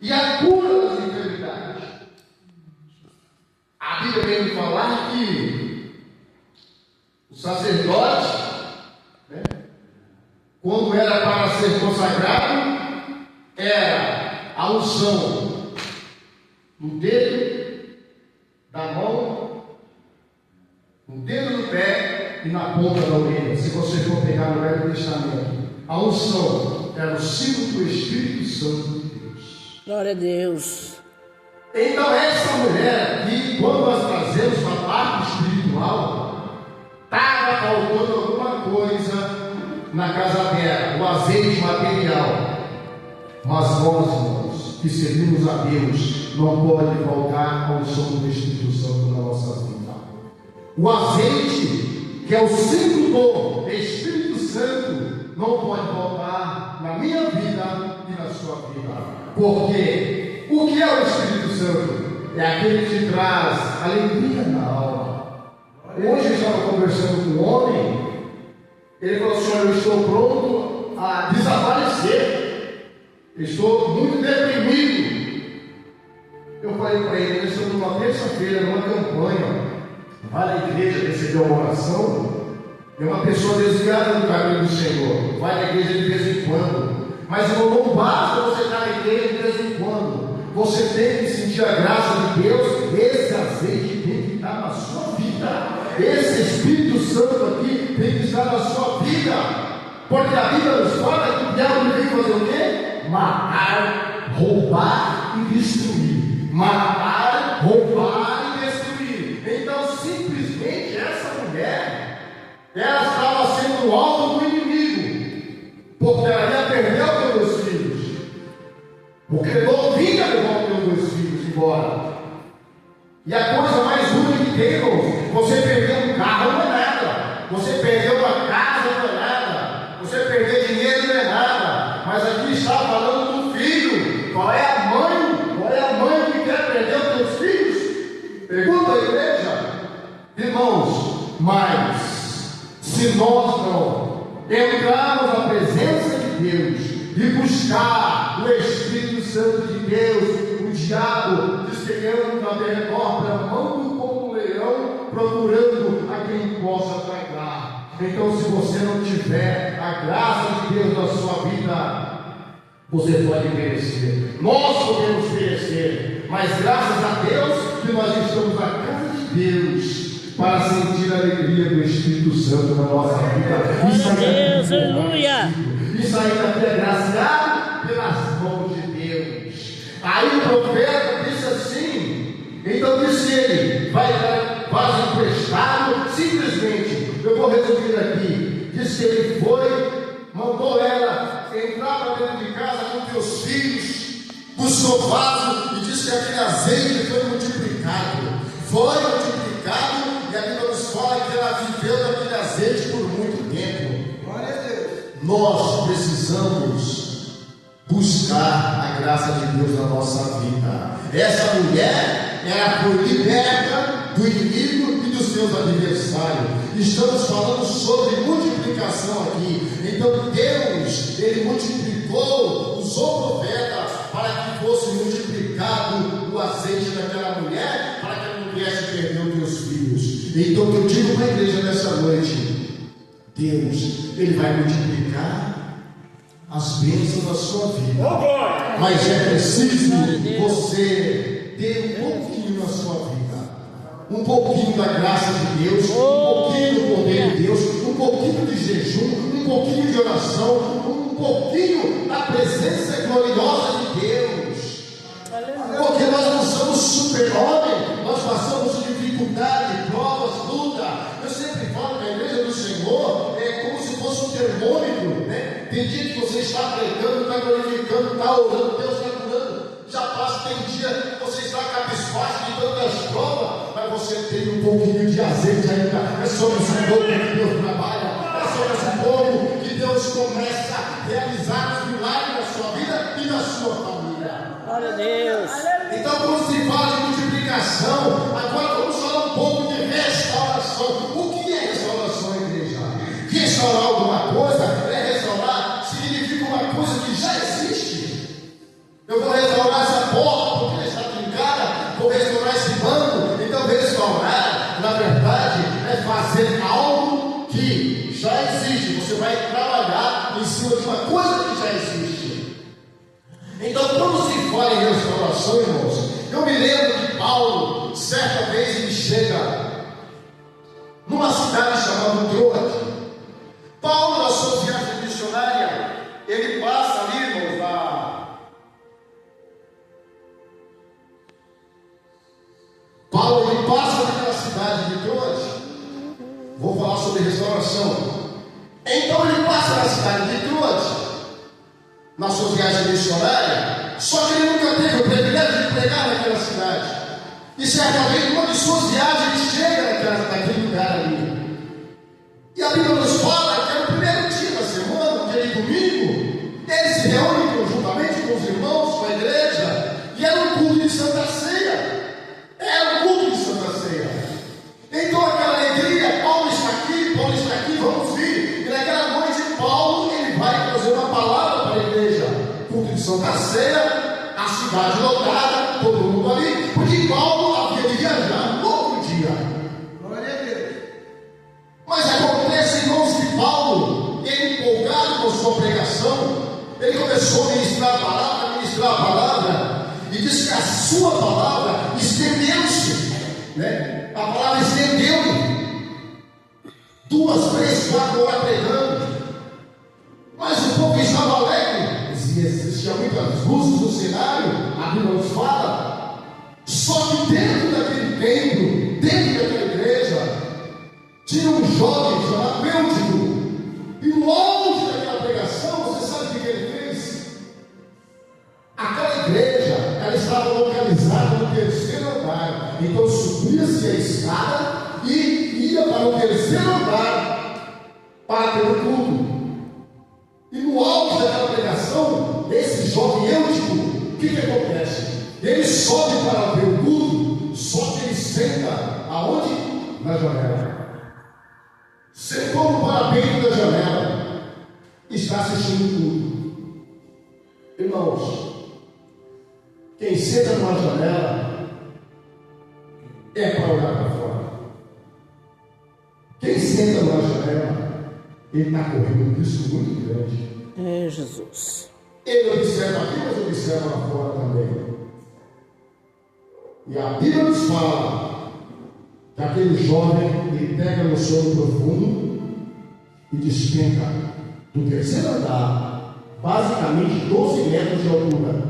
e a cura das enfermidades. A Bíblia vem me falar que o sacerdote, né, quando era para ser consagrado, era a unção no dedo da mão, no dedo do pé e na ponta da orelha. Se você for pegar no Velho Testamento, a unção era o símbolo do Espírito Santo de Deus. Glória a Deus. Então essa mulher aqui, quando nós trazemos para a parte espiritual, estava faltando alguma coisa na casa dela, o azeite material. Mas nós, irmãos, que servimos a Deus, não pode faltar a unção do Espírito Santo na nossa vida. O azeite, que é o símbolo do Espírito Santo, não pode faltar na minha vida e na sua vida. Porque o que é o Espírito Santo? É aquele que te traz alegria na alma. Hoje eu estava conversando com um homem, ele falou assim: eu estou pronto a desaparecer. Estou muito deprimido. Eu falei para ele: nós estamos numa terça-feira, numa campanha. Vai na igreja receber uma oração. É uma pessoa desviada do caminho do Senhor. Vai na igreja de vez em quando. Mas não basta você estar na igreja de vez em quando. Você tem que sentir a graça de Deus. Esse azeite tem que estar na sua vida. Esse Espírito Santo aqui tem que estar na sua vida. Porque a Bíblia nos fala que o diabo vem fazer o quê? Matar, roubar e destruir. Matar, roubar e destruir. Então, simplesmente, essa mulher, ela estava sendo o alvo do inimigo, porque ela ia perder os meus filhos, porque não vinha levar os meus filhos embora. E a coisa mais ruim que tem, irmãos, você perder um carro não é nada, você perder uma casa não é nada, você perder dinheiro não é nada, mas aqui está falando do filho. Qual é a mãe que quer perder os seus filhos? Pergunta à igreja. Irmãos, mas se nós não entrarmos na presença de Deus e buscar o Espírito Santo de Deus, o diabo diz que anda ao redor, bramando como um leão, procurando a quem possa tragar. Então, se você não tiver a graça de Deus na sua vida, você pode perecer. Nós podemos perecer, mas graças a Deus que nós estamos na casa de Deus para sentir a alegria do Espírito Santo na nossa vida. Deus, aleluia. Isso ainda é agraciado pelas mãos de Deus. Aí o profeta disse assim, então disse ele, vai dar quase emprestado, simplesmente, eu vou resumir aqui, disse que ele foi, mandou ela entrar para dentro de casa com teus filhos, buscou vaso e disse que aquele azeite foi multiplicado, e a Bíblia nos fala que ela viveu daquele azeite por muito tempo. Glória a Deus. Nós precisamos buscar a graça de Deus na nossa vida. Essa mulher, ela foi liberta do inimigo e dos seus adversários. Estamos falando sobre multiplicação aqui. Então Deus, Ele multiplicou, usou o profeta para que fosse multiplicado o azeite daquela mulher, para que ela não viesse perder os teus filhos. Então eu digo para a igreja nessa noite: Deus, Ele vai multiplicar as bênçãos da sua vida, mas é preciso você ter um pouquinho na sua vida, um pouquinho da graça de Deus, um pouquinho do poder de Deus, um pouquinho de jejum, um pouquinho de oração, um pouquinho da presença gloriosa de Deus. Porque nós não somos super-homem, nós passamos dificuldade, provas, luta. Eu sempre falo que a igreja do Senhor é como se fosse um termômetro, né? Tem dia que você está pregando, está glorificando, está orando, Deus está curando. Já passa, tem dia que você está cabisbaixo de tantas provas, mas você tem um pouquinho de azeite ainda. É sobre esse povo que Deus trabalha, é sobre esse povo que Deus começa a realizar os milagres na sua vida e na sua família. Glória a Deus. Então, quando se fala de multiplicação, agora vamos falar um pouco de restauração. O que é restauração, igreja? Restaurar alguma coisa é restaurar, significa uma coisa que já existe. Eu vou restaurar essa verdade, é fazer algo que já existe. Você vai trabalhar em cima de uma coisa que já existe. Então, quando se fala em restauração, irmãos, eu me lembro de Paulo, certa vez ele chega numa cidade chamada Troade. Paulo, na sua viagem missionária, ele passa ali, irmãos, Paulo, ele passa naquela cidade de Troade. Vou falar sobre restauração. Então ele passa na cidade de Troade, na sua viagem missionária, só que ele nunca teve o privilégio de pregar naquela cidade. E certamente, numa de suas viagens, ele chega naquele lugar ali. E a Bíblia nos fala que era o primeiro dia da semana, aquele domingo, ele se reúne conjuntamente com os irmãos, com a igreja, e era um culto de Santa Ceia. Era um culto de Santa Ceia. Então aquela alegria, Paulo está aqui, vamos vir. E naquela noite, Paulo, ele vai trazer uma palavra para a igreja. Culto de Santa Ceia, a cidade lotada, todo mundo ali, porque Paulo havia de viajar no outro dia. Glória a Deus. Mas acontece, irmãos, que Paulo, ele empolgado com sua pregação, ele começou a ministrar a palavra, e diz que a sua palavra estendeu-se, né? A palavra estendeu-se 2, 3, 4 horas pregando, mas o povo estava alegre, existiam muitas luzes no cenário, a Bíblia nos fala, só que dentro daquele templo, dentro daquela igreja, tinha um jovem chamado Eutico, e no auge daquela pregação, você sabe o que ele fez? Aquela igreja, ela estava localizada no 3º andar, então subia-se a escada e ia para o 3º andar para ter o culto. E no auge daquela pregação, esse jovem Eutico, o que acontece? Ele sobe para ver o culto, só que ele senta aonde? Na janela. Sentou no parapeito da janela, está assistindo tudo. Irmãos, quem senta numa janela é para olhar para fora. Quem senta numa janela, ele está correndo um risco muito grande. É Jesus. Ele observa aqui, mas observa lá fora também. E a Bíblia nos fala que aquele jovem, ele pega no sono profundo e despenca do 3º andar, basicamente 12 metros de altura.